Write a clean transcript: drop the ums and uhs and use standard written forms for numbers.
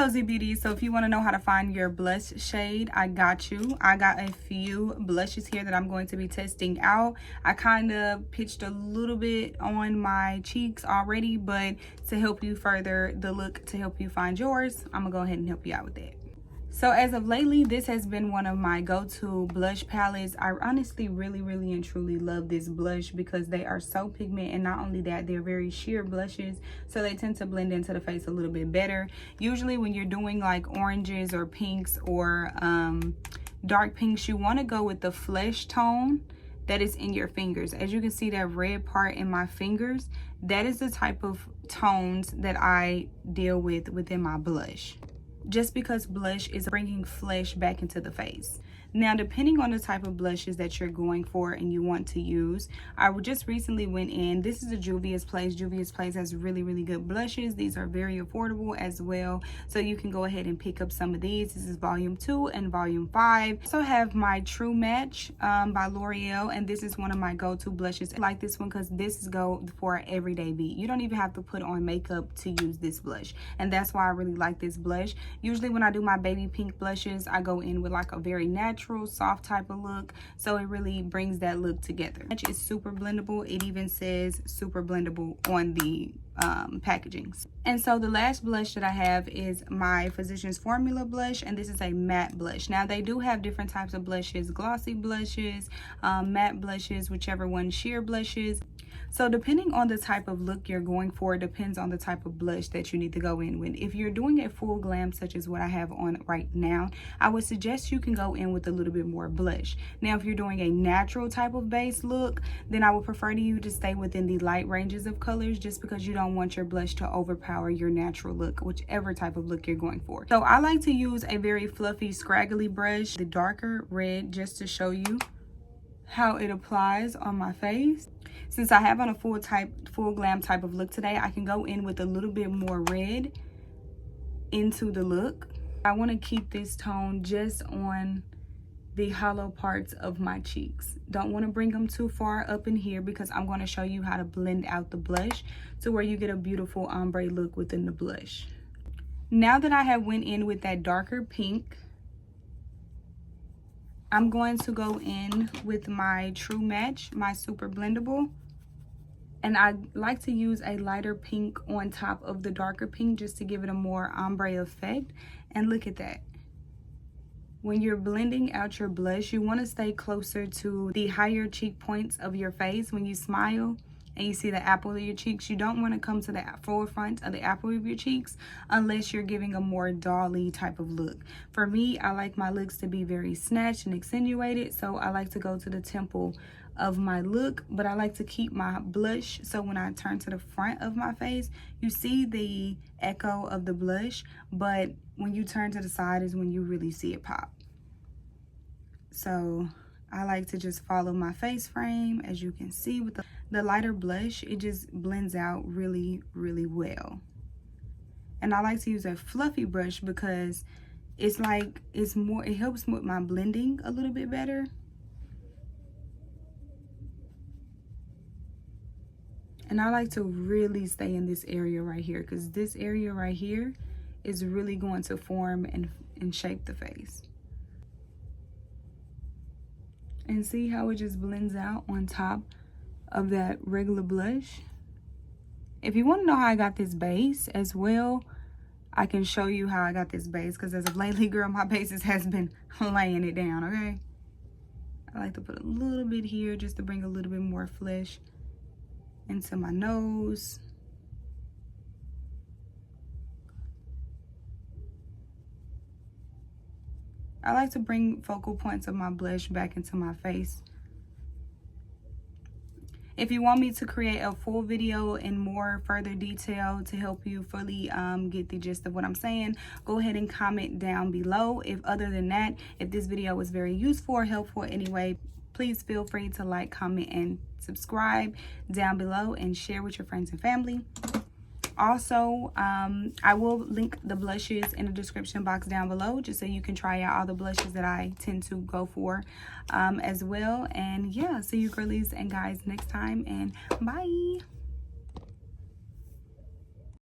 Hello ZheBeauty. So if you want to know how to find your blush shade, I got you. I got a few blushes here that I'm going to be testing out. I kind of pitched a little bit on my cheeks already, but to help you further the look, to help you find yours, I'm gonna go ahead and help you out with that. So as of lately, this has been one of my go-to blush palettes. I honestly really and truly love this blush because they are so pigment, and not only that, they're very sheer blushes, so they tend to blend into the face a little bit better. Usually when you're doing like oranges or pinks or dark pinks, you want to go with the flesh tone that is in your fingers. As you can see, that red part in my fingers, that is the type of tones that I deal with within my blush, just because blush is bringing flesh back into the face. Now, depending on the type of blushes that you're going for and you want to use, I just recently went in. This is a Juvia's Place. Juvia's Place has really good blushes. These are very affordable as well, so you can go ahead and pick up some of these. This is volume 2 and volume 5. I also have my True Match by L'Oreal, and this is one of my go-to blushes. I like this one because this is go for an everyday beat. You don't even have to put on makeup to use this blush, and that's why I really like this blush. Usually when I do my baby pink blushes, I go in with like a very natural soft type of look, so it really brings that look together. It's super blendable. It even says super blendable on the packagings. And so the last blush that I have is my Physicians Formula blush, and this is a matte blush. Now they do have different types of blushes: glossy blushes, matte blushes, whichever one, sheer blushes. So depending on the type of look you're going for, depends on the type of blush that you need to go in with. If you're doing a full glam such as what I have on right now, I would suggest you can go in with a little bit more blush. Now if you're doing a natural type of base look, then I would prefer to you to stay within the light ranges of colors, just because you don't want your blush to overpower your natural look, whichever type of look you're going for. So I like to use a very fluffy, scraggly brush, the darker red, just to show you how it applies on my face. Since I have on a full glam type of look today, I can go in with a little bit more red into the look. I want to keep this tone just on the hollow parts of my cheeks. Don't want to bring them too far up in here, because I'm going to show you how to blend out the blush to where you get a beautiful ombre look within the blush. Now that I have went in with that darker pink, I'm going to go in with my True Match, my super blendable, and I like to use a lighter pink on top of the darker pink just to give it a more ombre effect. And look at that. When you're blending out your blush, you want to stay closer to the higher cheek points of your face. When you smile and you see the apple of your cheeks, you don't want to come to the forefront of the apple of your cheeks unless you're giving a more dolly type of look. For me, I like my looks to be very snatched and accentuated, so I like to go to the temple of my look, but I like to keep my blush, so when I turn to the front of my face, you see the echo of the blush, but when you turn to the side is when you really see it pop. So I like to just follow my face frame. As you can see with the lighter blush, it just blends out really well. And I like to use a fluffy brush because it helps with my blending a little bit better. And I like to really stay in this area right here, because this area right here is really going to form and shape the face. And see how it just blends out on top of that regular blush. If you want to know how I got this base as well, I can show you how I got this base, because as of lately, girl, my bases has been laying it down, okay? I like to put a little bit here just to bring a little bit more flesh into my nose. I like to bring focal points of my blush back into my face. If you want me to create a full video in more further detail to help you fully get the gist of what I'm saying, go ahead and comment down below. If other than that, if this video was very useful or helpful anyway, please feel free to like, comment, and subscribe down below, and share with your friends and family. Also, I will link the blushes in the description box down below, just so you can try out all the blushes that I tend to go for as well. And yeah, see you girlies and guys next time, and bye.